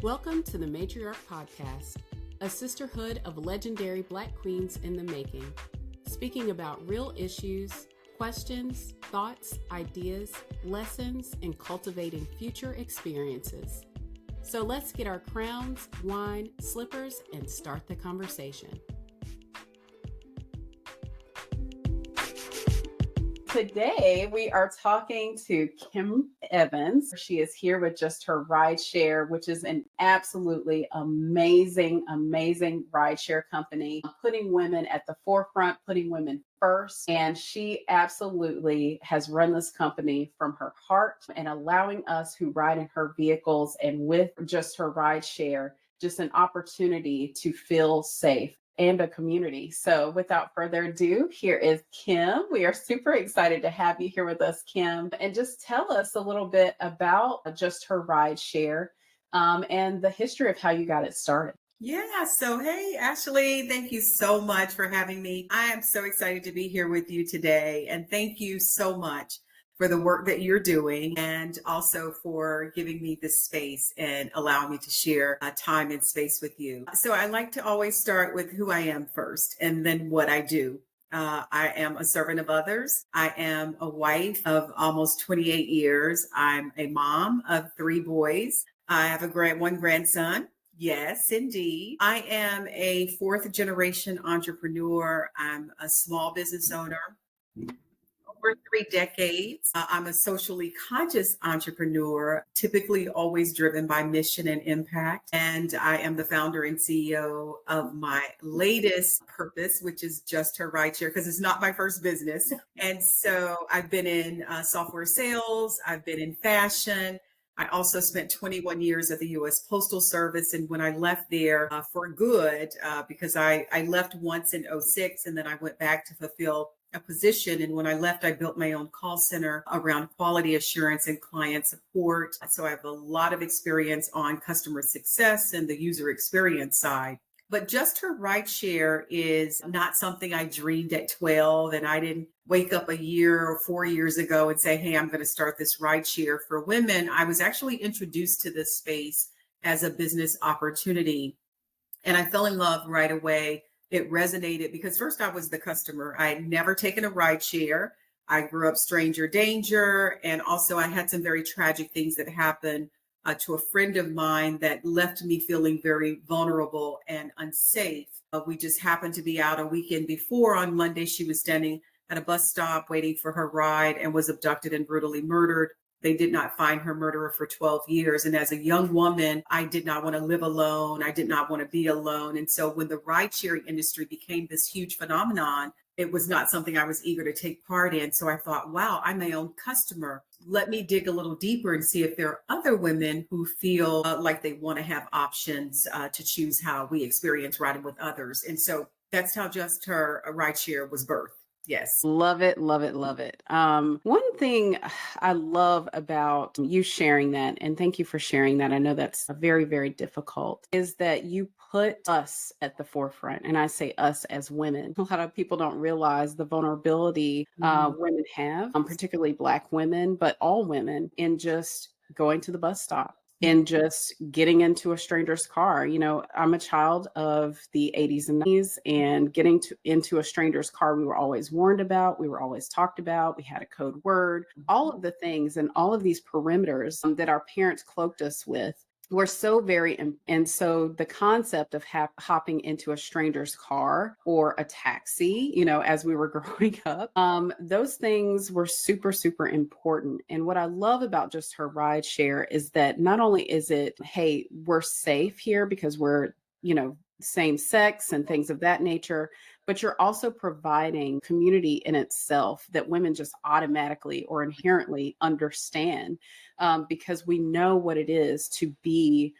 Welcome to the Matriarch Podcast, a sisterhood of legendary Black queens in the making, speaking about real issues, questions, thoughts, ideas, lessons, and cultivating future experiences. So let's get our crowns, wine, slippers, and start the conversation. Today, we are talking to Kim Evans. She is here with Just Her Rideshare, which is an absolutely amazing rideshare company, putting women at the forefront, putting women first. And she absolutely has run this company from her heart and allowing us who ride in her vehicles and with Just Her Rideshare, just an opportunity to feel safe and a community. So without further ado, here is Kim. We are super excited to have you here with us, Kim, and just tell us a little bit about Just Her Rideshare and the history of how you got it started. Yeah. So, hey, Ashley, thank you so much for having me. I am so excited to be here with you today. And thank you so much for the work that you're doing and also for giving me this space and allowing me to share time and space with you. So I like to always start with who I am first and then what I do. I am a servant of others. I am a wife of almost 28 years. I'm a mom of 3 boys. I have one grandson. Yes, indeed. I am a 4th generation entrepreneur. I'm a small business owner. Over 3 decades. I'm a socially conscious entrepreneur, typically always driven by mission and impact. And I am the founder and CEO of my latest purpose, which is Just Her Rideshare, because it's not my first business. And so I've been in software sales, I've been in fashion. I also spent 21 years at the U.S. Postal Service. And when I left there for good, because I left once in 2006, and then I went back to fulfill a position. And when I left, I built my own call center around quality assurance and client support. So I have a lot of experience on customer success and the user experience side. But Just Her Rideshare is not something I dreamed at 12. And I didn't wake up a year or 4 years ago and say, hey, I'm going to start this rideshare for women. I was actually introduced to this space as a business opportunity. And I fell in love right away. It resonated because first I was the customer. I had never taken a ride share. I grew up stranger danger. And also I had some very tragic things that happened to a friend of mine that left me feeling very vulnerable and unsafe. We just happened to be out a weekend before. On Monday, she was standing at a bus stop waiting for her ride and was abducted and brutally murdered. They did not find her murderer for 12 years. And as a young woman, I did not want to live alone. I did not want to be alone. And so when the ride sharing industry became this huge phenomenon, it was not something I was eager to take part in. So I thought, wow, I'm my own customer. Let me dig a little deeper and see if there are other women who feel like they want to have options to choose how we experience riding with others. And so that's how Just Her Rideshare was birthed. Yes. Love it, love it, love it. One thing I love about you sharing that, and thank you for sharing that, I know that's very, very difficult, is that you put us at the forefront. And I say us as women. A lot of people don't realize the vulnerability women have, particularly Black women, but all women, in just going to the bus stop and just getting into a stranger's car. You know, I'm a child of the 80s and 90s, and getting into a stranger's car, we were always warned about, we were always talked about, we had a code word, all of the things and all of these perimeters that our parents cloaked us with were so very, and so the concept of hopping into a stranger's car or a taxi, you know, as we were growing up, those things were super, super important. And what I love about Just Her Rideshare is that not only is it, hey, we're safe here because we're, you know, same sex and things of that nature, but you're also providing community in itself that women just automatically or inherently understand, because we know what it is to be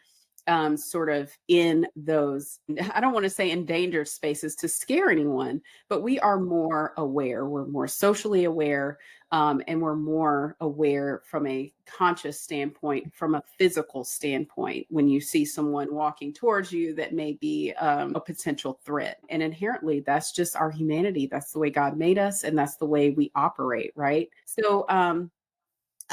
sort of in those, I don't want to say endangered spaces to scare anyone, but we are more aware. We're more socially aware, and we're more aware from a conscious standpoint, from a physical standpoint, when you see someone walking towards you that may be a potential threat. And inherently, that's just our humanity. That's the way God made us, and that's the way we operate, right? So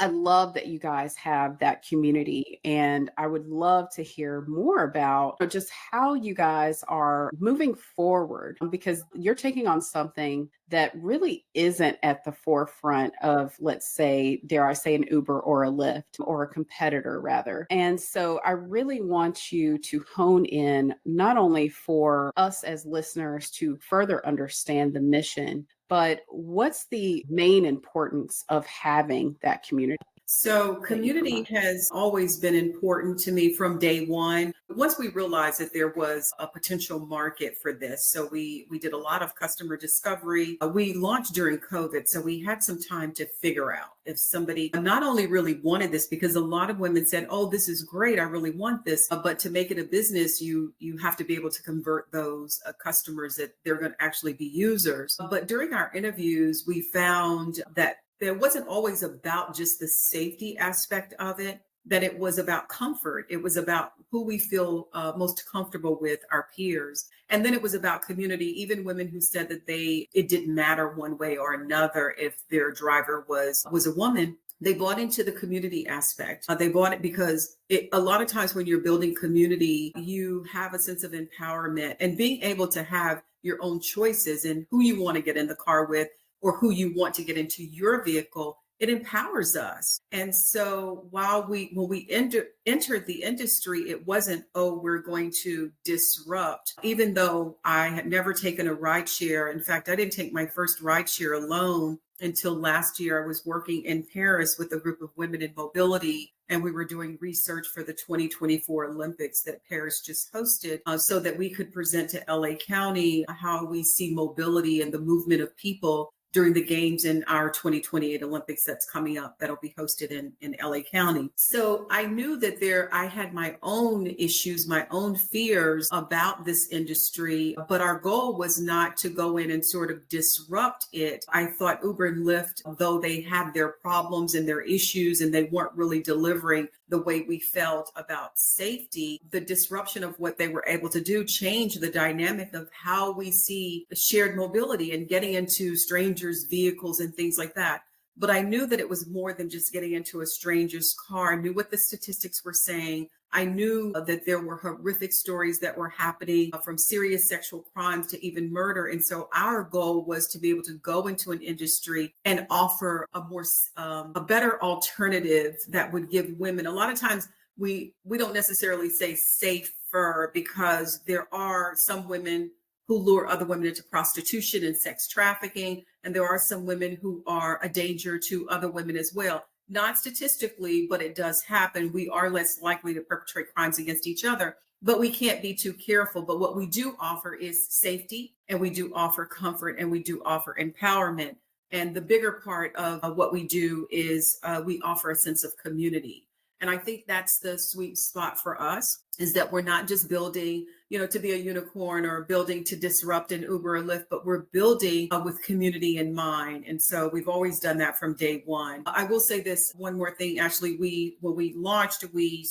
I love that you guys have that community, and I would love to hear more about just how you guys are moving forward because you're taking on something that really isn't at the forefront of, let's say, dare I say, an Uber or a Lyft or a competitor, rather. And so I really want you to hone in not only for us as listeners to further understand the mission, but what's the main importance of having that community So, that you community provide? has always been important to me from day one. Once we realized that there was a potential market for this, so we did a lot of customer discovery. We launched during COVID, so we had some time to figure out if somebody not only really wanted this, because a lot of women said, "Oh, this is great, I really want this," but to make it a business, you have to be able to convert those customers that they're going to actually be users. But during our interviews, we found that there wasn't always about just the safety aspect of it, that it was about comfort. It was about who we feel most comfortable with, our peers. And then it was about community, even women who said that it didn't matter one way or another if their driver was a woman. They bought into the community aspect. They bought it because a lot of times when you're building community, you have a sense of empowerment and being able to have your own choices and who you want to get in the car with or who you want to get into your vehicle. It empowers us. And so when we entered the industry, it wasn't, oh, we're going to disrupt, even though I had never taken a ride share. In fact, I didn't take my first ride share alone until last year. I was working in Paris with a group of women in mobility, and we were doing research for the 2024 Olympics that Paris just hosted, so that we could present to LA County how we see mobility and the movement of people during the games in our 2028 Olympics that's coming up, that'll be hosted in LA County. So I knew that I had my own issues, my own fears about this industry, but our goal was not to go in and sort of disrupt it. I thought Uber and Lyft, though they had their problems and their issues and they weren't really delivering the way we felt about safety, the disruption of what they were able to do changed the dynamic of how we see shared mobility and getting into strangers' vehicles and things like that. But I knew that it was more than just getting into a stranger's car. I knew what the statistics were saying. I knew that there were horrific stories that were happening, from serious sexual crimes to even murder. And so our goal was to be able to go into an industry and offer a better alternative that would give women. A lot of times we don't necessarily say safer, because there are some women who lure other women into prostitution and sex trafficking. And there are some women who are a danger to other women as well. Not statistically, but it does happen. We are less likely to perpetrate crimes against each other, but we can't be too careful. But what we do offer is safety, and we do offer comfort, and we do offer empowerment. And the bigger part of what we do is we offer a sense of community. And I think that's the sweet spot for us, is that we're not just building, to be a unicorn or building to disrupt an Uber or Lyft, but we're building with community in mind. And so we've always done that from day one. I will say this one more thing, Ashley. When we launched, we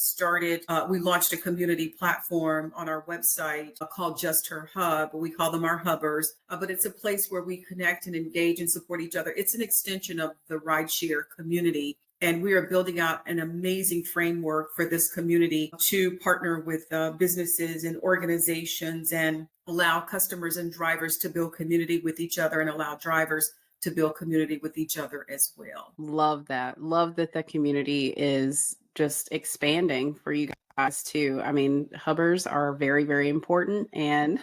launched a community platform on our website called Just Her Hub. We call them our hubbers, but it's a place where we connect and engage and support each other. It's an extension of the rideshare community. And we are building out an amazing framework for this community to partner with businesses and organizations and allow customers and drivers to build community with each other, and allow drivers to build community with each other as well. Love that. Love that the community is just expanding for you guys too. I mean, hubbers are very, very important. And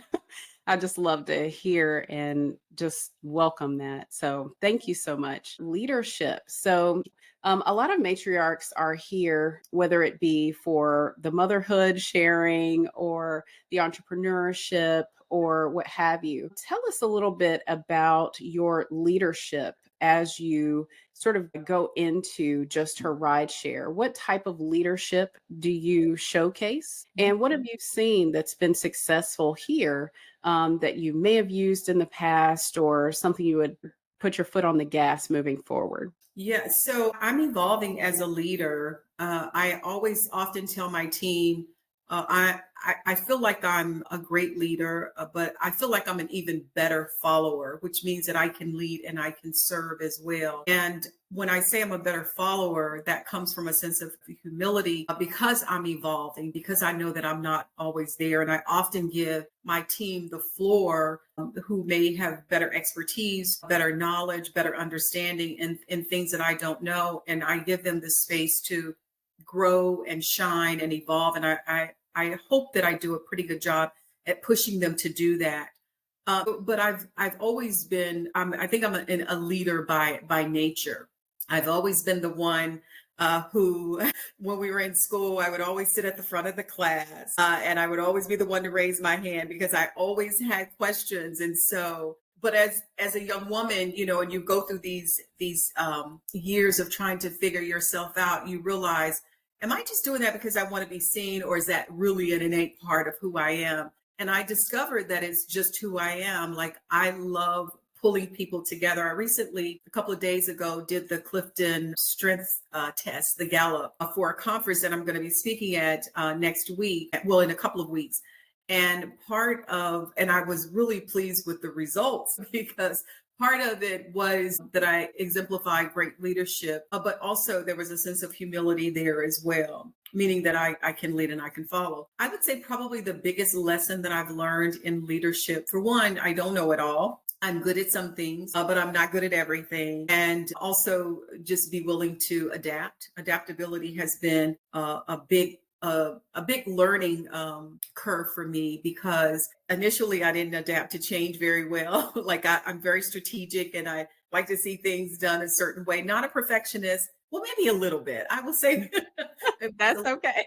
I just love to hear and just welcome that. So thank you so much. Leadership. So a lot of matriarchs are here, whether it be for the motherhood sharing or the entrepreneurship or what have you. Tell us a little bit about your leadership as you sort of go into Just Her Rideshare. What type of leadership do you showcase? And what have you seen that's been successful here, that you may have used in the past, or something you would put your foot on the gas moving forward? Yeah, so I'm evolving as a leader. I always often tell my team, I feel like I'm a great leader, but I feel like I'm an even better follower, which means that I can lead and I can serve as well. And when I say I'm a better follower, that comes from a sense of humility because I'm evolving, because I know that I'm not always there. And I often give my team the floor, who may have better expertise, better knowledge, better understanding in things that I don't know. And I give them the space to grow and shine and evolve. And I hope that I do a pretty good job at pushing them to do that. But I've always been, I think I'm a leader by nature. I've always been the one who, when we were in school, I would always sit at the front of the class, and I would always be the one to raise my hand because I always had questions. And so, but as a young woman, and you go through these years of trying to figure yourself out, you realize, am I just doing that because I want to be seen, or is that really an innate part of who I am? And I discovered that it's just who I am. Like, I love pulling people together. I recently, a couple of days ago, did the Clifton Strength Test, the Gallup, for a conference that I'm going to be speaking at next week, well, in a couple of weeks. And and I was really pleased with the results because part of it was that I exemplified great leadership, but also there was a sense of humility there as well, meaning that I can lead and I can follow. I would say probably the biggest lesson that I've learned in leadership, for one, I don't know it all. I'm good at some things, but I'm not good at everything. And also just be willing to adapt. Adaptability has been a big learning curve for me because initially I didn't adapt to change very well. Like, I'm very strategic and I like to see things done a certain way. Not a perfectionist. Well, maybe a little bit. I will say, That's okay.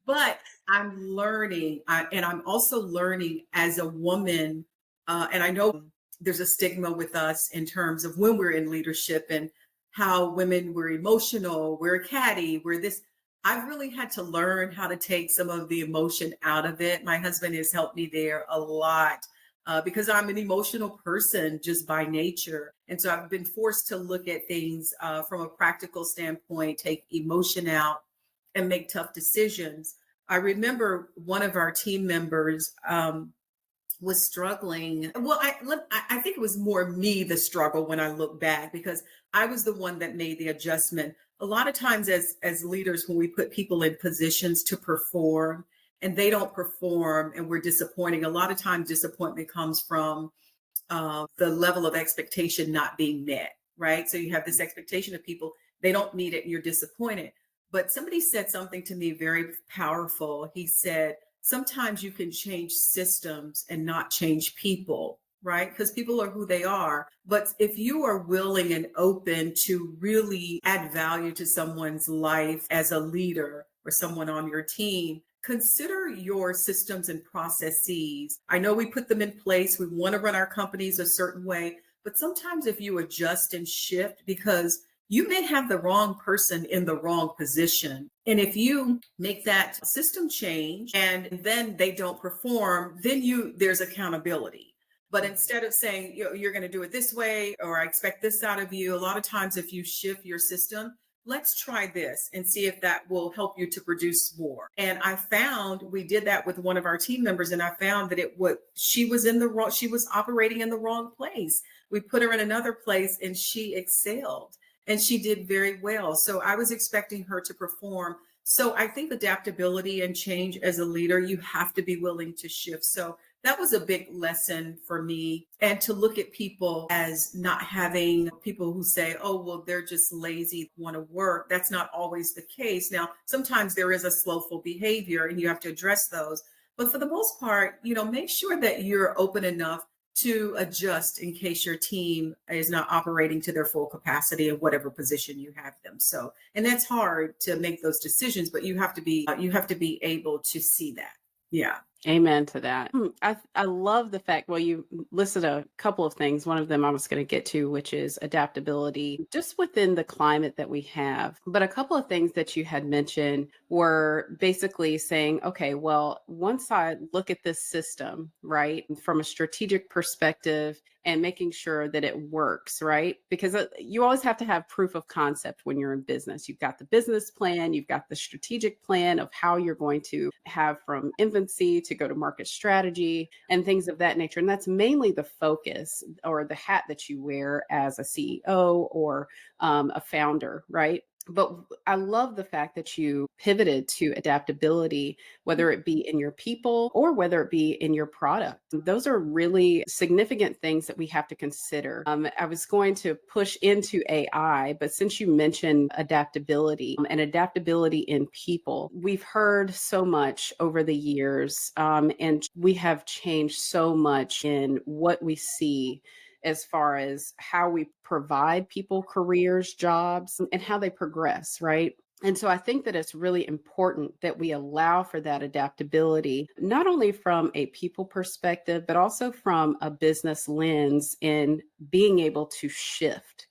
but I'm learning, and I'm also learning as a woman. And I know there's a stigma with us in terms of when we're in leadership and how women, we're emotional, we're catty, we're this. I've really had to learn how to take some of the emotion out of it. My husband has helped me there a lot because I'm an emotional person just by nature. And so I've been forced to look at things from a practical standpoint, take emotion out, and make tough decisions. I remember one of our team members was struggling. Well, I think it was more me, the struggle, when I look back, because I was the one that made the adjustment. A lot of times as leaders, when we put people in positions to perform and they don't perform and we're disappointing, a lot of times disappointment comes from the level of expectation not being met, right? So you have this expectation of people, they don't meet it and you're disappointed. But somebody said something to me very powerful. He said, sometimes you can change systems and not change people, right? Because people are who they are. But if you are willing and open to really add value to someone's life as a leader or someone on your team, consider your systems and processes. I know we put them in place. We want to run our companies a certain way, but sometimes if you adjust and shift, because you may have the wrong person in the wrong position. And if you make that system change and then they don't perform, then there's accountability. But instead of saying, you're going to do it this way, or I expect this out of you, a lot of times if you shift your system, let's try this and see if that will help you to produce more. And I found we did that with one of our team members, and I found that she was operating in the wrong place. We put her in another place and she excelled. And she did very well. So I was expecting her to perform. So I think adaptability and change as a leader, you have to be willing to shift. So that was a big lesson for me. And to look at people as not having people who say, oh, well, they're just lazy, want to work. That's not always the case. Now, sometimes there is a slowful behavior and you have to address those. But for the most part, make sure that you're open enough to adjust in case your team is not operating to their full capacity in whatever position you have them. So, and that's hard to make those decisions, but you have to be able to see that. Yeah. Amen to that. I love the fact, well, you listed a couple of things. One of them I was going to get to, which is adaptability just within the climate that we have. But a couple of things that you had mentioned were basically saying, okay, well, once I look at this system, right, from a strategic perspective, and making sure that it works, right? Because you always have to have proof of concept when you're in business. You've got the business plan, you've got the strategic plan of how you're going to have from infancy to go to market strategy and things of that nature. And that's mainly the focus or the hat that you wear as a CEO or a founder, right? But I love the fact that you pivoted to adaptability, whether it be in your people or whether it be in your product. Those are really significant things that we have to consider. I was going to push into AI, but since you mentioned adaptability and adaptability in people, we've heard so much over the years, and we have changed so much in what we see as far as how we provide people careers, jobs, and how they progress, right? And so I think that it's really important that we allow for that adaptability, not only from a people perspective, but also from a business lens in being able to shift.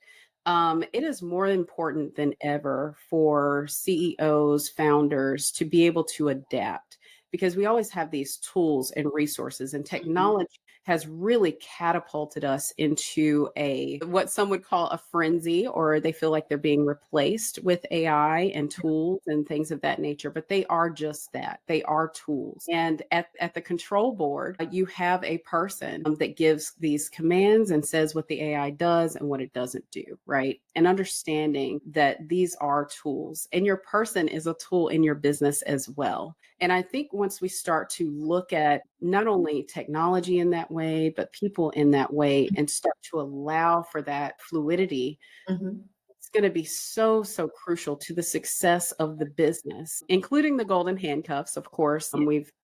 It is more important than ever for CEOs, founders to be able to adapt because we always have these tools and resources, and technology has really catapulted us into a what some would call a frenzy, or they feel like they're being replaced with AI and tools and things of that nature. But they are just that. They are tools. And at the control board, you have a person that gives these commands and says what the AI does and what it doesn't do, right? And understanding that these are tools and your person is a tool in your business as well. And I think once we start to look at not only technology in that way, but people in that way and start to allow for that fluidity, Mhm. it's going to be so, so crucial to the success of the business, including the golden handcuffs, of course.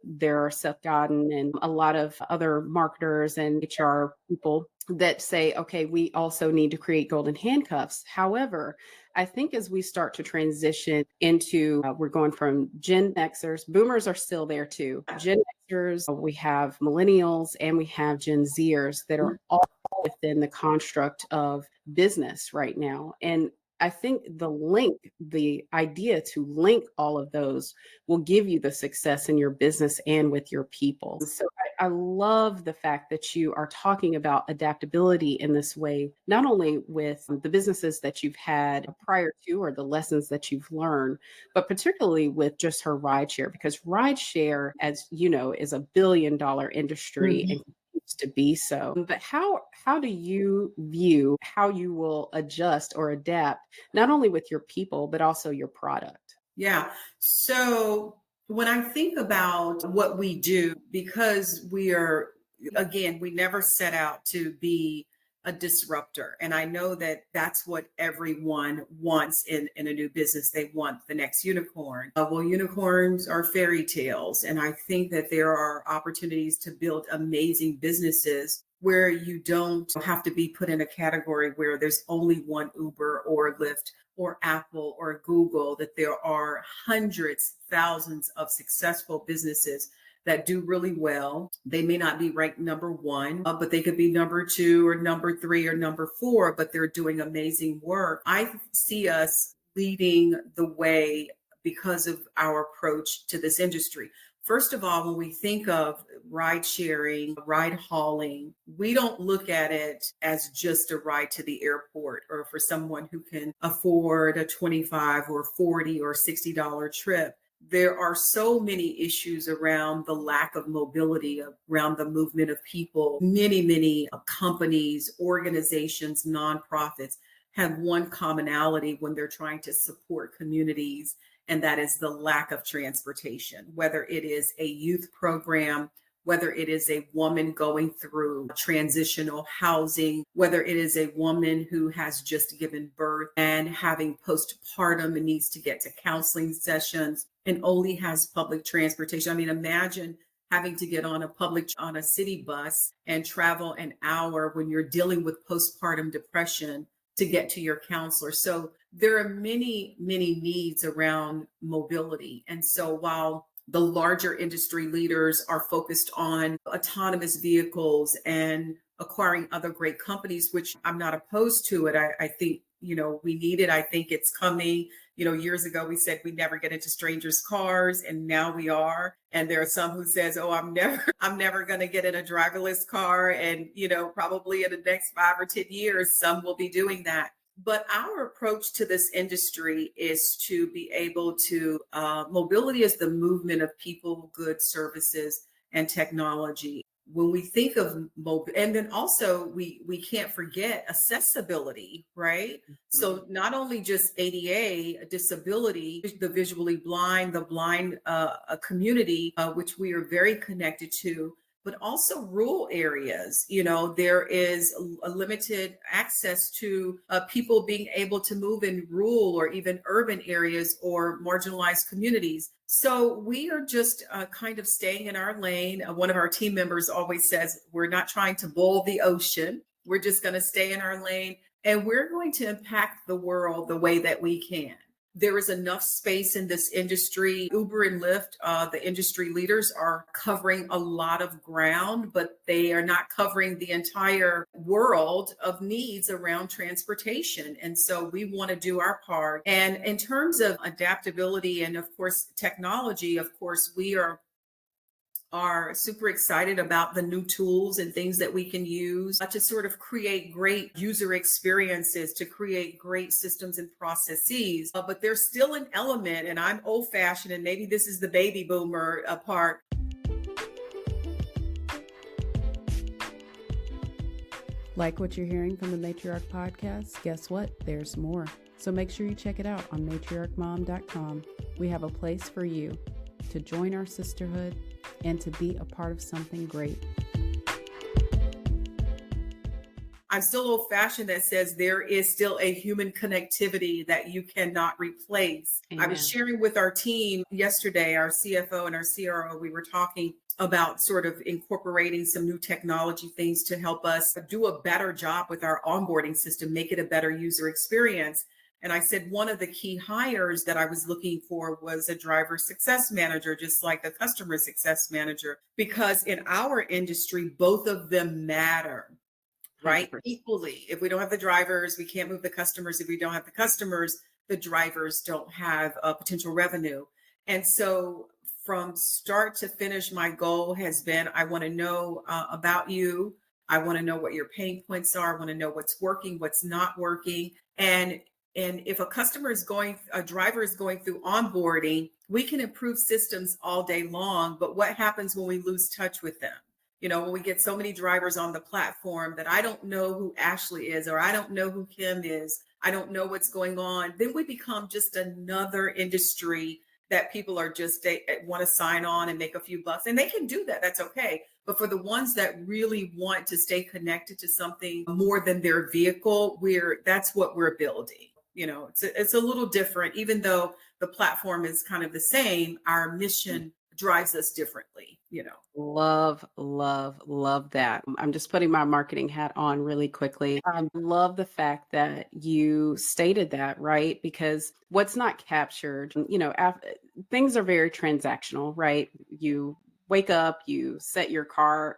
There are Seth Godin and a lot of other marketers and HR people that say, okay, we also need to create golden handcuffs. However, I think as we start to transition into, we're going from Gen Xers, boomers are still there too. Gen Xers, we have millennials, and we have Gen Zers that are all within the construct of business right now. And I think the idea to link all of those will give you the success in your business and with your people. So I love the fact that you are talking about adaptability in this way, not only with the businesses that you've had prior to or the lessons that you've learned, but particularly with Just Her Rideshare, because rideshare, as you know, is $1 billion industry and Mhm. continues to be so. But how do you view how you will adjust or adapt, not only with your people, but also your product? Yeah. So when I think about what we do, because we are, again, we never set out to be a disruptor. And I know that that's what everyone wants in a new business. They want the next unicorn. Well, unicorns are fairy tales. And I think that there are opportunities to build amazing businesses where you don't have to be put in a category where there's only one Uber or Lyft or Apple or Google, that there are hundreds, thousands of successful businesses that do really well. They may not be ranked number one, but they could be number two or number three or number four, but they're doing amazing work. I see us leading the way because of our approach to this industry. First of all, when we think of ride sharing, ride hauling, we don't look at it as just a ride to the airport or for someone who can afford a 25 or 40 or $60 trip. There are so many issues around the lack of mobility, around the movement of people. Many companies, organizations, nonprofits have one commonality when they're trying to support communities, and that is the lack of transportation, whether it is a youth program, whether it is a woman going through transitional housing, whether it is a woman who has just given birth and having postpartum and needs to get to counseling sessions and only has public transportation. I mean, imagine having to get on a city bus and travel an hour when you're dealing with postpartum depression to get to your counselor. So there are many needs around mobility. And so while the larger industry leaders are focused on autonomous vehicles and acquiring other great companies, which I'm not opposed to it. I think, we need it. I think it's coming. Years ago we said we never get into strangers' cars, and now we are. And there are some who says, "Oh, I'm never going to get in a driverless car." And probably in the next 5 or 10 years, some will be doing that. But our approach to this industry is to be able to, mobility is the movement of people, goods, services, and technology. When we think of mobile, and then also we can't forget accessibility, right? Mhm. So not only just ADA disability, the visually blind, the blind a community, which we are very connected to, but also rural areas. There is a limited access to people being able to move in rural or even urban areas or marginalized communities. So we are just kind of staying in our lane. One of our team members always says, we're not trying to boil the ocean. We're just going to stay in our lane, and we're going to impact the world the way that we can. There is enough space in this industry. Uber and Lyft, the industry leaders, are covering a lot of ground, but they are not covering the entire world of needs around transportation. And so we want to do our part. And in terms of adaptability and, of course, technology, of course, we are super excited about the new tools and things that we can use to sort of create great user experiences, to create great systems and processes. But there's still an element, and I'm old fashioned, and maybe this is the baby boomer part. Like what you're hearing from the Matriarch Podcast? Guess what? There's more. So make sure you check it out on matriarchmom.com. We have a place for you to join our sisterhood and to be a part of something great. I'm still old fashioned that says there is still a human connectivity that you cannot replace. Amen. I was sharing with our team yesterday, our CFO and our CRO, we were talking about sort of incorporating some new technology things to help us do a better job with our onboarding system, make it a better user experience. And I said one of the key hires that I was looking for was a driver success manager, just like a customer success manager, because in our industry, both of them matter, right? 100%. Equally. If we don't have the drivers, we can't move the customers. If we don't have the customers, the drivers don't have potential revenue. And so from start to finish, my goal has been, I want to know about you. I want to know what your pain points are. I want to know what's working, what's not working. And if a driver is going through onboarding, we can improve systems all day long. But what happens when we lose touch with them? When we get so many drivers on the platform that I don't know who Ashley is, or I don't know who Kim is, I don't know what's going on, then we become just another industry that people are just, they want to sign on and make a few bucks. And they can do that. That's okay. But for the ones that really want to stay connected to something more than their vehicle, that's what we're building. It's a little different, even though the platform is kind of the same. Our mission drives us differently. Love, love, love that. I'm just putting my marketing hat on really quickly. I love the fact that you stated that, right? Because what's not captured, things are very transactional, right? You wake up, you set your car,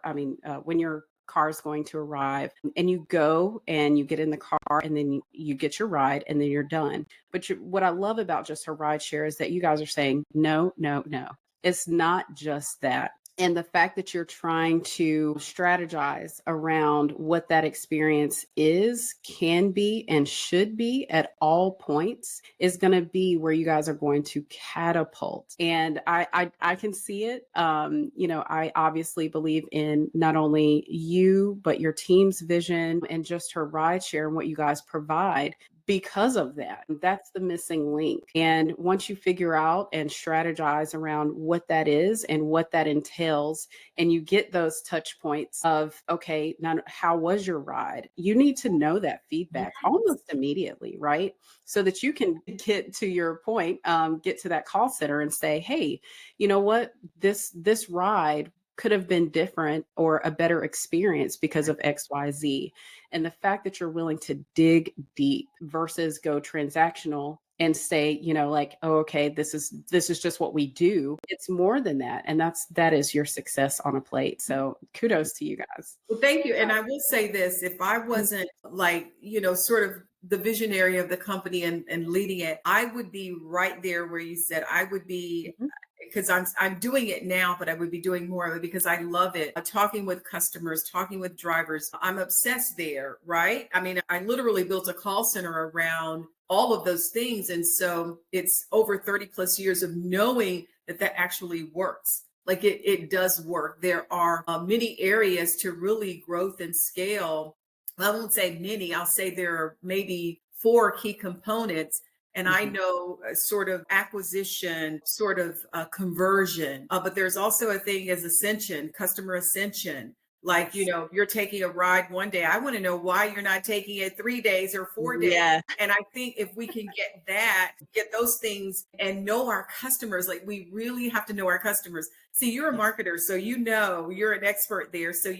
when your car is going to arrive, and you go and you get in the car, and then you get your ride, and then you're done. But what I love about Just Her Rideshare is that you guys are saying, no, no, no. It's not just that. And the fact that you're trying to strategize around what that experience is, can be, and should be at all points is going to be where you guys are going to catapult. And I can see it. I obviously believe in not only you, but your team's vision and Just Her Rideshare and what you guys provide. Because of that, that's the missing link. And once you figure out and strategize around what that is and what that entails, and you get those touch points of, okay, now how was your ride? You need to know that feedback almost immediately, right? So that you can get to your point, get to that call center and say, hey, you know what? This ride could have been different or a better experience because of XYZ. And the fact that you're willing to dig deep versus go transactional and say, oh, okay, this is just what we do. It's more than that. And that is your success on a plate. So kudos to you guys. Well, thank you. And I will say this, if I wasn't sort of the visionary of the company and leading it, I would be right there where you said I would be, Mhm. because I'm doing it now, but I would be doing more of it because I love it. Talking with customers, talking with drivers. I'm obsessed there, right? I mean, I literally built a call center around all of those things. And so it's over 30 plus years of knowing that that actually works. Like it does work. There are many areas to really growth and scale. I won't say many, I'll say there are maybe four key components. And I Mhm. know sort of acquisition, sort of conversion, but there's also a thing as ascension, customer ascension. Like, Yes. if you're taking a ride one day, I want to know why you're not taking it 3 days or 4 days. Yeah. And I think if we can get those things and know our customers, like we really have to know our customers. See, you're a Yes. marketer, so you're an expert there. So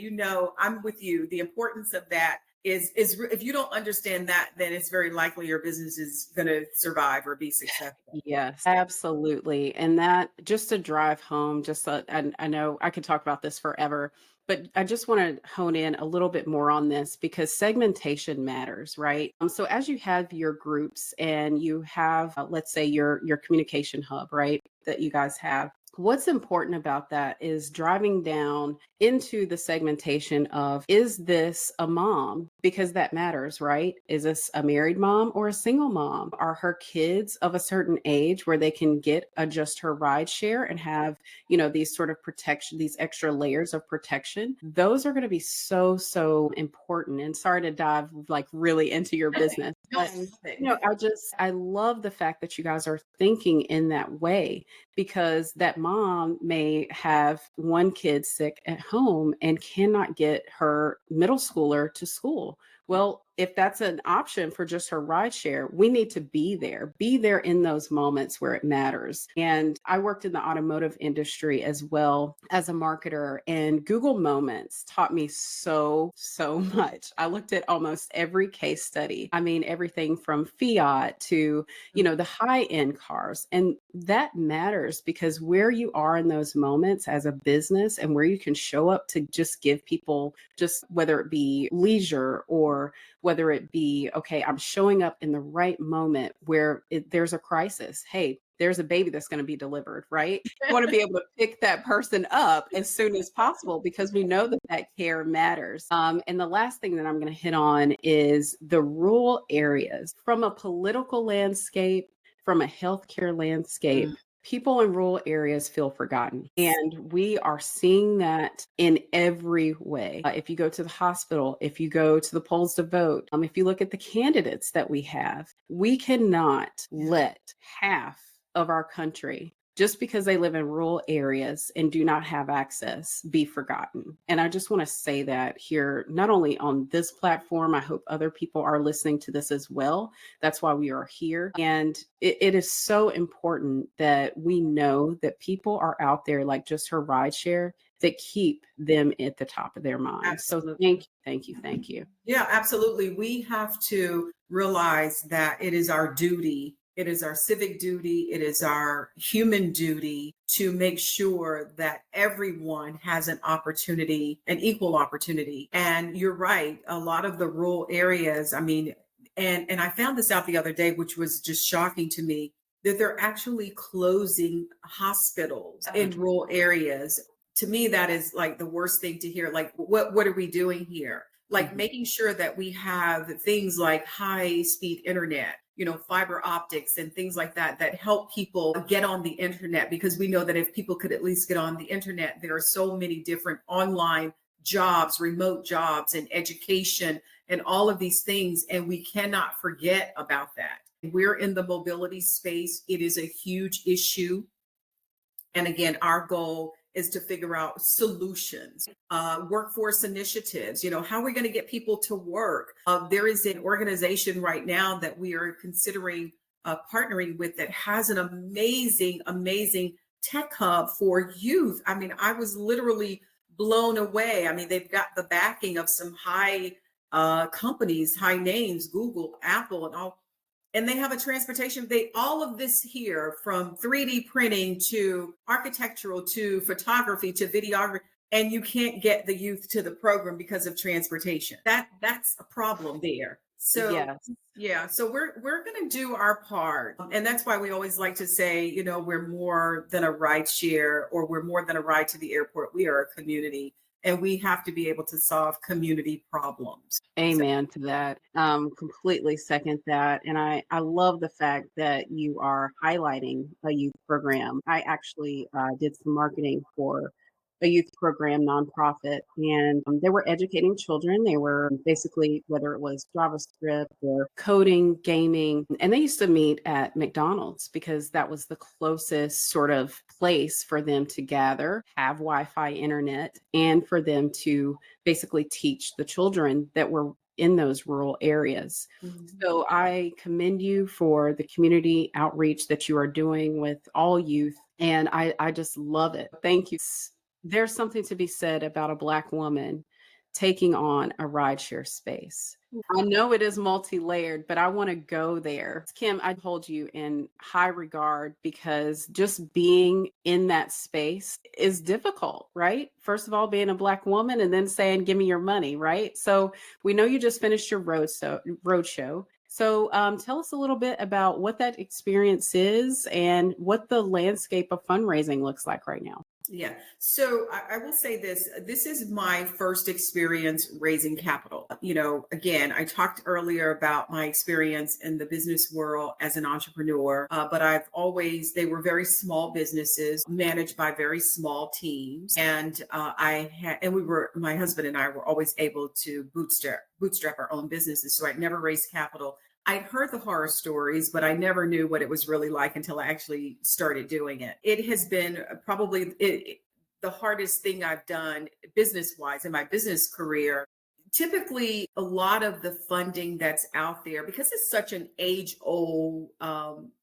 I'm with you. The importance of that is if you don't understand that, then it's very likely your business is going to survive or be successful. Yes, absolutely. And that just to drive home, and I know I could talk about this forever, but I just want to hone in a little bit more on this because segmentation matters, right? So as you have your groups and you have, let's say your communication hub, right? That you guys have. What's important about that is driving down into the segmentation of, is this a mom? Because that matters, right? Is this a married mom or a single mom? Are her kids of a certain age where they can get a Just Her Rideshare and have, these sort of protection, these extra layers of protection? Those are going to be so, so important. And sorry to dive like really into your business, No, but I love it. I love the fact that you guys are thinking in that way, because that mom may have one kid sick at home and cannot get her middle schooler to school. Well, if that's an option for Just Her Rideshare, we need to be there in those moments where it matters. And I worked in the automotive industry as well as a marketer, and Google Moments taught me so, so much. I looked at almost every case study. I mean, everything from Fiat to, the high end cars. And that matters because where you are in those moments as a business and where you can show up to just give people, just whether it be leisure or whether it be, okay, I'm showing up in the right moment where there's a crisis. Hey, there's a baby that's going to be delivered, right? You want to be able to pick that person up as soon as possible because we know that that care matters. And the last thing that I'm going to hit on is the rural areas. From a political landscape, from a healthcare landscape, people in rural areas feel forgotten. And we are seeing that in every way. If you go to the hospital, if you go to the polls to vote, if you look at the candidates that we cannot let half of our country, just because they live in rural areas and do not have access, be forgotten. And I just want to say that here, not only on this platform, I hope other people are listening to this as well. That's why we are here. And it is so important that we know that people are out there like Just Her Rideshare that keep them at the top of their minds. So Absolutely. thank you, thank you. Yeah, absolutely. We have to realize that it is our duty, it is our civic duty, it is our human duty to make sure that everyone has an opportunity, an equal opportunity. And you're right, a lot of the rural areas, I mean, and I found this out the other day, which was just shocking to me, that they're actually closing hospitals in rural areas. To me, that is like the worst thing to hear. Like, what are we doing here? Like Mhm. making sure that we have things like high speed internet, fiber optics and things like that that help people get on the internet, because we know that if people could at least get on the internet, there are so many different online jobs, remote jobs, and education and all of these things. And we cannot forget about that. We're in the mobility space. It is a huge issue. And again, our goal is to figure out solutions, workforce initiatives. How are we going to get people to work? There is an organization right now that we are considering partnering with that has an amazing, amazing tech hub for youth. I mean, I was literally blown away. I mean, they've got the backing of some high companies, high names, Google, Apple, and all, and they have a transportation, they all of this here, from 3D printing to architectural to photography to videography, and you can't get the youth to the program because of transportation. That's a problem there. So Yes. yeah, so we're gonna do our part. And that's why we always like to say, we're more than a ride share or we're more than a ride to the airport. We are a community and we have to be able to solve community problems. So Amen to that. Completely second that. And I love the fact that you are highlighting a youth program. I actually did some marketing for a youth program nonprofit, and they were educating children. They were basically, whether it was JavaScript or coding, gaming, and they used to meet at McDonald's because that was the closest sort of place for them to gather, have Wi Fi internet, and for them to basically teach the children that were in those rural areas. mhm. So I commend you for the community outreach that you are doing with all youth. And I just love it. Thank you. There's something to be said about a Black woman taking on a rideshare space. I know it is multi-layered, but I want to go there. Kim, I hold you in high regard because just being in that space is difficult, right? First of all, being a Black woman and then saying, give me your money, right? So we know you just finished your road show. So tell us a little bit about what that experience is and what the landscape of fundraising looks like right now. Yeah. So I will say this. This is my first experience raising capital. Again, I talked earlier about my experience in the business world as an entrepreneur, but they were very small businesses managed by very small teams. And my husband and I were always able to bootstrap our own businesses. So I'd never raised capital. I'd heard the horror stories, but I never knew what it was really like until I actually started doing it. It has been the hardest thing I've done business wise in my business career. Typically, a lot of the funding that's out there, because it's such an age old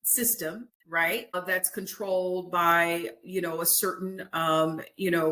system, right? That's controlled by, a certain,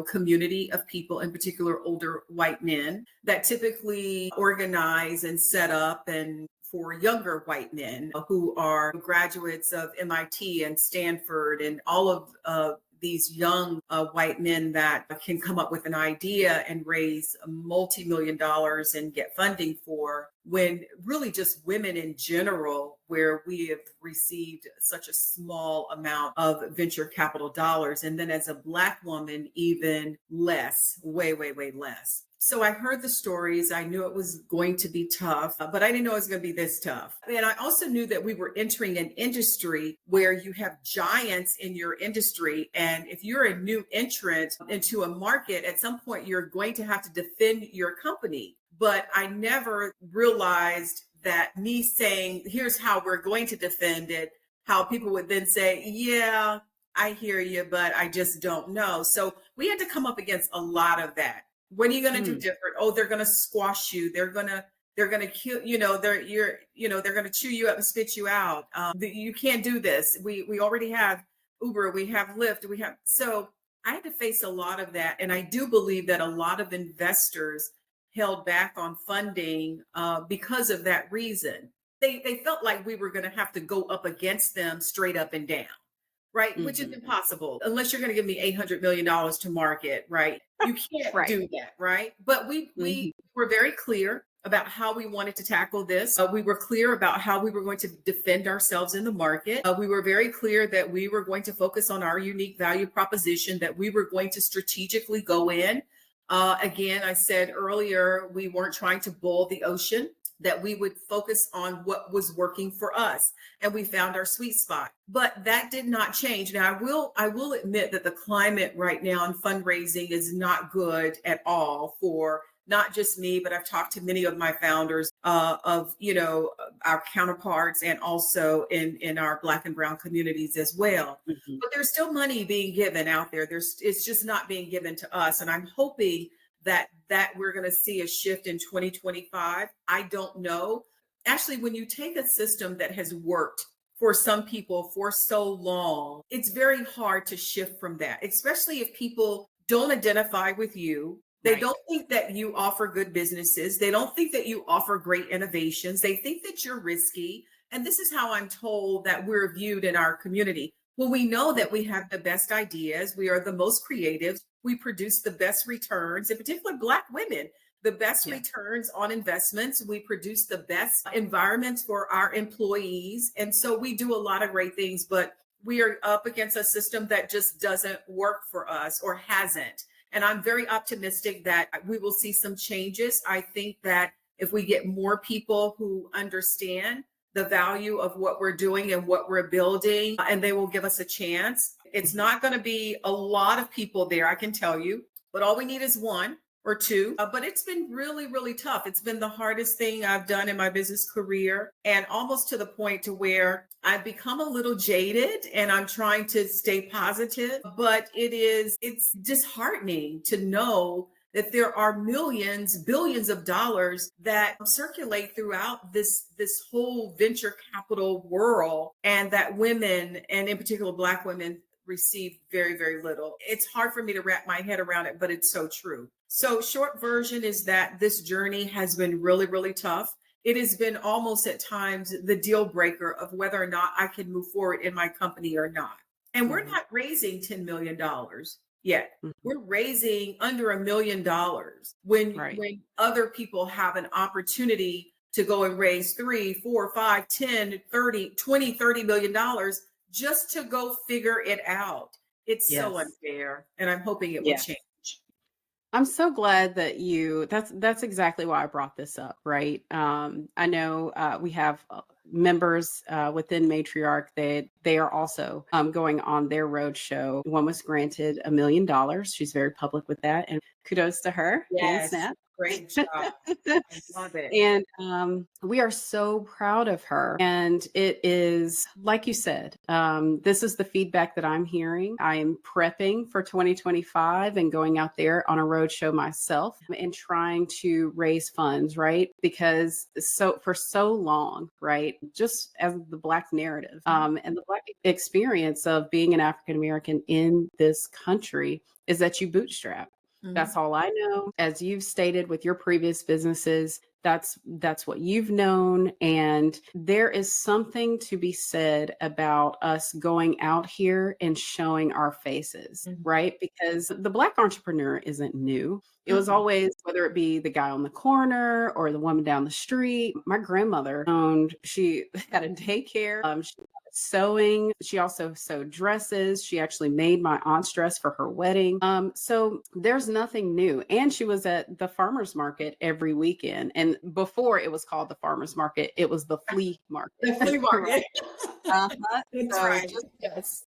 community of people, in particular, older white men that typically organize and set up and for younger white men who are graduates of MIT and Stanford and all of these young white men that can come up with an idea and raise multi-million dollars and get funding for, when really just women in general, where we have received such a small amount of venture capital dollars. And then as a Black woman, even less, way, way, way less. So I heard the stories. I knew it was going to be tough, but I didn't know it was going to be this tough. And I also knew that we were entering an industry where you have giants in your industry. And if you're a new entrant into a market, at some point you're going to have to defend your company. But I never realized that me saying, here's how we're going to defend it, how people would then say, yeah, I hear you, but I just don't know. So we had to come up against a lot of that. What are you going to do Mm, different? Oh, they're going to squash you. They're going to kill, they're going to chew you up and spit you out. You can't do this. We already have Uber, we have Lyft, so I had to face a lot of that. And I do believe that a lot of investors held back on funding because of that reason. They felt like we were going to have to go up against them straight up and down, right? Which is mhm. impossible unless you're going to give me $800 million to market, right? You can't Right. do that, right? But we Mhm. were very clear about how we wanted to tackle this. We were clear about how we were going to defend ourselves in the market. We were very clear that we were going to focus on our unique value proposition, that we were going to strategically go in. Again, I said earlier, we weren't trying to boil the ocean, that we would focus on what was working for us, and we found our sweet spot. But that did not change. Now I will admit that the climate right now in fundraising is not good at all for not just me, but I've talked to many of my founders of our counterparts, and also in our Black and Brown communities as well. Mhm. But there's still money being given out there. It's just not being given to us, and I'm hoping that we're going to see a shift in 2025. I don't know. Actually, when you take a system that has worked for some people for so long, it's very hard to shift from that, especially if people don't identify with you. They Right. don't think that you offer good businesses. They don't think that you offer great innovations. They think that you're risky. And this is how I'm told that we're viewed in our community. Well, we know that we have the best ideas. We are the most creative. We produce the best returns, in particular, Black women. the best Yeah. returns on investments. We produce the best environments for our employees. And so we do a lot of great things, but we are up against a system that just doesn't work for us or hasn't. And I'm very optimistic that we will see some changes. I think that if we get more people who understand the value of what we're doing and what we're building, and they will give us a chance. It's not going to be a lot of people there, I can tell you, but all we need is one or two. But it's been really, really tough. It's been the hardest thing I've done in my business career, and almost to the point to where I've become a little jaded and I'm trying to stay positive, but it's disheartening to know that there are millions, billions of dollars that circulate throughout this whole venture capital world, and that women, and in particular Black women, receive very, very little. It's hard for me to wrap my head around it, but it's so true. So short version is that this journey has been really, really tough. It has been almost at times the deal breaker of whether or not I can move forward in my company or not. And we're Mhm. not raising $10 million yet. Mhm. We're raising under $1 million when Right. other people have an opportunity to go and raise 3, 4, 5, 10, 30, 20, $30 million just to go figure it out. It's so Yes. unfair, and I'm hoping it will Yeah. change. I'm so glad that that's exactly why I brought this up, right? I know we have members within Matriarch that they are also going on their road show. One was granted $1 million. She's very public with that, and kudos to her. Hand Yes, snap. great job. I love it. And we are so proud of her. And it is, like you said, this is the feedback that I'm hearing. I am prepping for 2025 and going out there on a road show myself and trying to raise funds, right? Because for so long, right, just as the Black narrative and the Black experience of being an African American in this country is that you bootstrap. Mhm. That's all I know. As you've stated with your previous businesses, that's what you've known. And there is something to be said about us going out here and showing our faces, Mhm. right? Because the Black entrepreneur isn't new. It was Mm-mm. always, whether it be the guy on the corner or the woman down the street. My grandmother she had a daycare. She sewing. She also sewed dresses. She actually made my aunt's dress for her wedding. So there's nothing new. And she was at the farmer's market every weekend. And before it was called the farmer's market, it was the flea market. The flea market. Right. Uh-huh. That's So right. just Yes.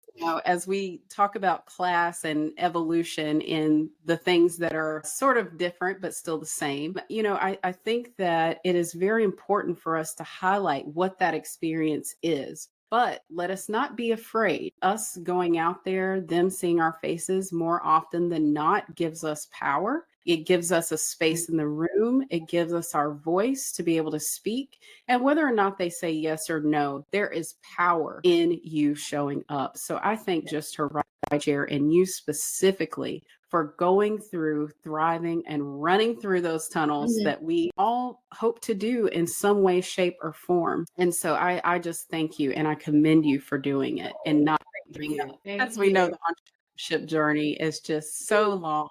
as we talk about class and evolution in the things that are sort of different but still the same, I think that it is very important for us to highlight what that experience is. But let us not be afraid. Us going out there, them seeing our faces more often than not gives us power. It gives us a space in the room. It gives us our voice to be able to speak. And whether or not they say yes or no, there is power in you showing up. So I think Just Her Rideshare and you specifically for going through, thriving, and running through those tunnels Mhm. that we all hope to do in some way, shape, or form. And so I just thank you and I commend you for doing it and not Thank giving you. up. Thank As we know, you. the entrepreneurship journey is just so long,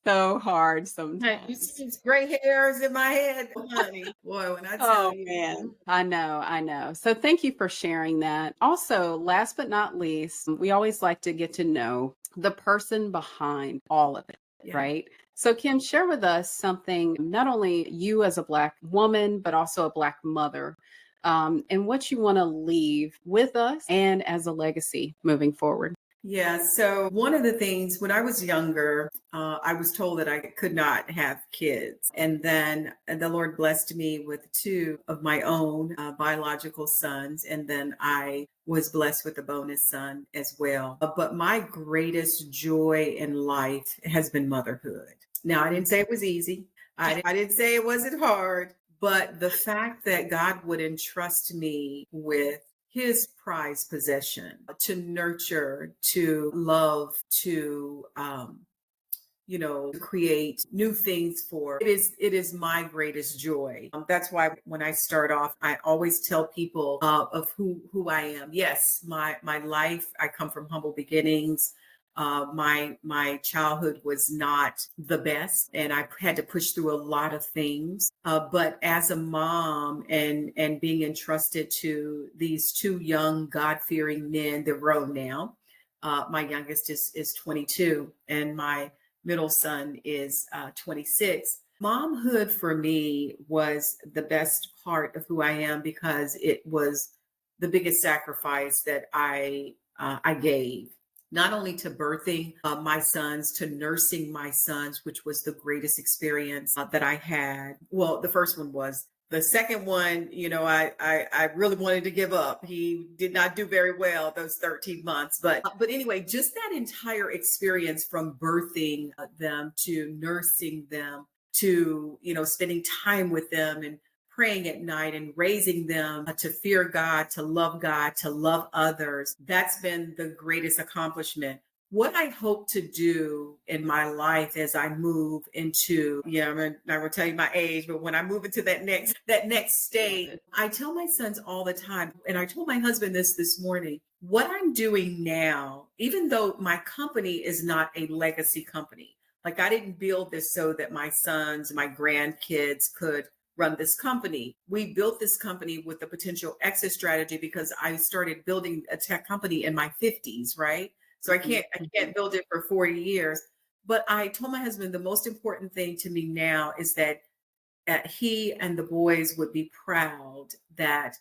so hard Hey, you see sometimes. these gray hairs in my head, oh, honey. Boy, when I tell Oh you. man, I know, I know. So thank you for sharing that. Also, last but not least, we always like to get to know the person behind all of it, Yeah. right? So Kim, share with us something, not only you as a Black woman, but also a Black mother, and what you want to leave with us and as a legacy moving forward. Yeah. So one of the things when I was younger, I was told that I could not have kids. And then the Lord blessed me with two of my own biological sons. And then I was blessed with a bonus son as well. But my greatest joy in life has been motherhood. Now, I didn't say it was easy. I didn't say it wasn't hard, but the fact that God would entrust me with his prized possession to nurture, to love, to create new things for. It is my greatest joy. That's why when I start off, I always tell people of who I am. Yes, my life. I come from humble beginnings. My childhood was not the best, and I had to push through a lot of things. But as a mom and being entrusted to these two young God fearing men, they're grown now. My youngest is 22, and my middle son is 26. Momhood for me was the best part of who I am because it was the biggest sacrifice that I gave, not only to birthing my sons, to nursing my sons, which was the greatest experience that I had. Well, the first one was. The second one, I really wanted to give up. He did not do very well those 13 months. But anyway, just that entire experience from birthing them to nursing them to, spending time with them and praying at night and raising them to fear God, to love others. That's been the greatest accomplishment. What I hope to do in my life as I move into, I'm not going to tell you my age, but when I move into that next stage, I tell my sons all the time, and I told my husband this morning, what I'm doing now, even though my company is not a legacy company, like I didn't build this so that my sons, my grandkids could run this company. We built this company with the potential exit strategy because I started building a tech company in my 50s, right? So I can't build it for 40 years. But I told my husband the most important thing to me now is that he and the boys would be proud that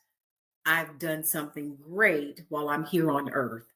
I've done something great while I'm here on earth.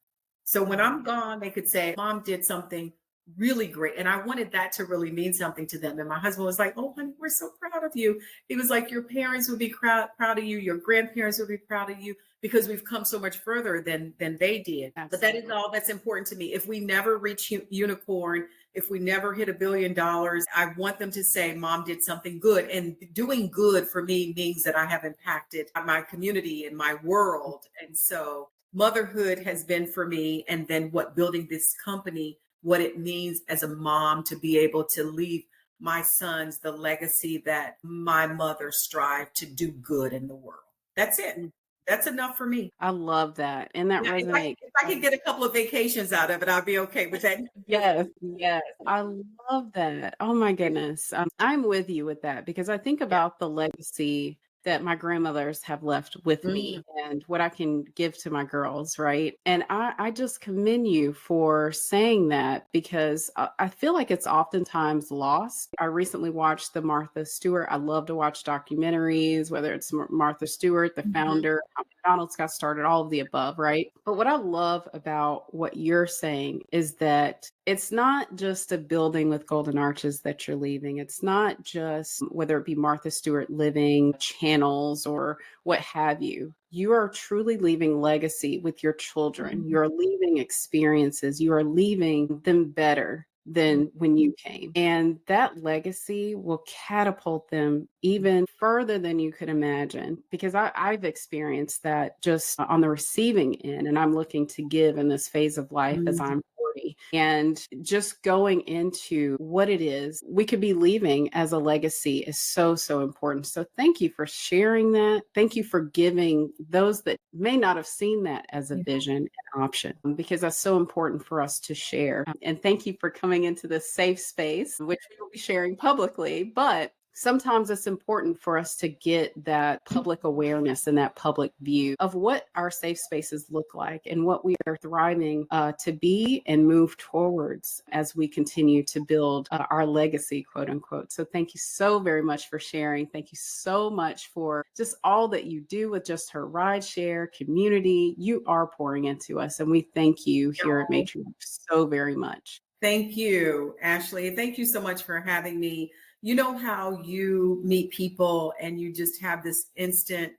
So when I'm gone, they could say, Mom did something really great. And I wanted that to really mean something to them. And my husband was like, oh, honey, we're so proud of you. He was like, your parents would be proud of you. Your grandparents would be proud of you because we've come so much further than they did. Absolutely. But that is all that's important to me. If we never reach unicorn, if we never hit $1 billion, I want them to say, Mom did something good. And doing good for me means that I have impacted my community and my world. And so motherhood has been for me. And then what building this company, what it means as a mom to be able to leave my sons the legacy that my mother strived to do good in the world. That's it. That's enough for me. I love that. And that Now, resonates. if I could get a couple of vacations out of it, I'll be okay with that. Yes, yes. I love that. Oh my goodness. I'm with you with that because I think about the legacy that my grandmothers have left with me and what I can give to my girls, right? And I just commend you for saying that because I feel like it's oftentimes lost. I recently watched the Martha Stewart. I love to watch documentaries, whether it's Martha Stewart, the founder, how McDonald's got started, all of the above, right? But what I love about what you're saying is that it's not just a building with golden arches that you're leaving. It's not just whether it be Martha Stewart living channels or what have you. You are truly leaving legacy with your children. You're leaving experiences. You are leaving them better than when you came. And that legacy will catapult them even further than you could imagine. Because I've experienced that just on the receiving end, and I'm looking to give in this phase of life as I'm 40. And just going into what it is we could be leaving as a legacy is so, so important. So thank you for sharing that. Thank you for giving those that may not have seen that as a vision and option, because that's so important for us to share. And thank you for coming into this safe space, which we will be sharing publicly, but sometimes it's important for us to get that public awareness and that public view of what our safe spaces look like and what we are thriving to be and move towards as we continue to build our legacy, quote unquote. So thank you so very much for sharing. Thank you so much for just all that you do with Just Her Rideshare community. You are pouring into us, and we thank you here at Matriarch so very much. Thank you, Ashley. Thank you so much for having me. You know how you meet people and you just have this instant,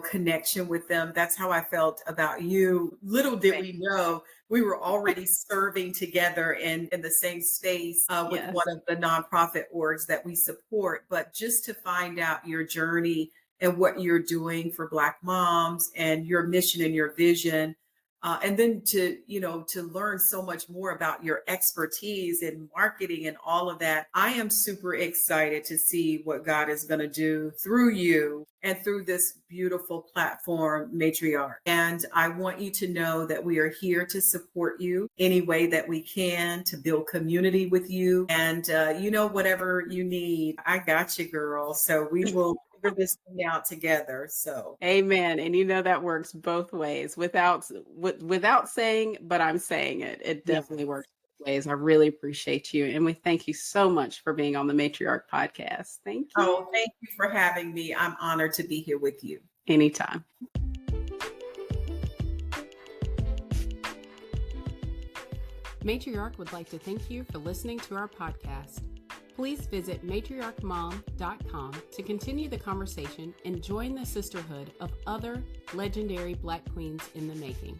connection with them. That's how I felt about you. Little did we know we were already serving together in the same space with one of the nonprofit orgs that we support. But just to find out your journey and what you're doing for Black moms and your mission and your vision, and then to learn so much more about your expertise in marketing and all of that. I am super excited to see what God is going to do through you and through this beautiful platform, Matriarch. And I want you to know that we are here to support you any way that we can, to build community with you. And, whatever you need, I got you, girl. So we will figure this thing out together. So. Amen. And that works both ways without saying, but I'm saying it. It Yeah. definitely works both ways. I really appreciate you. And we thank you so much for being on the Matriarch podcast. Thank you. Oh, thank you for having me. I'm honored to be here with you. Anytime. Matriarch would like to thank you for listening to our podcast. Please visit matriarchmom.com to continue the conversation and join the sisterhood of other legendary Black queens in the making.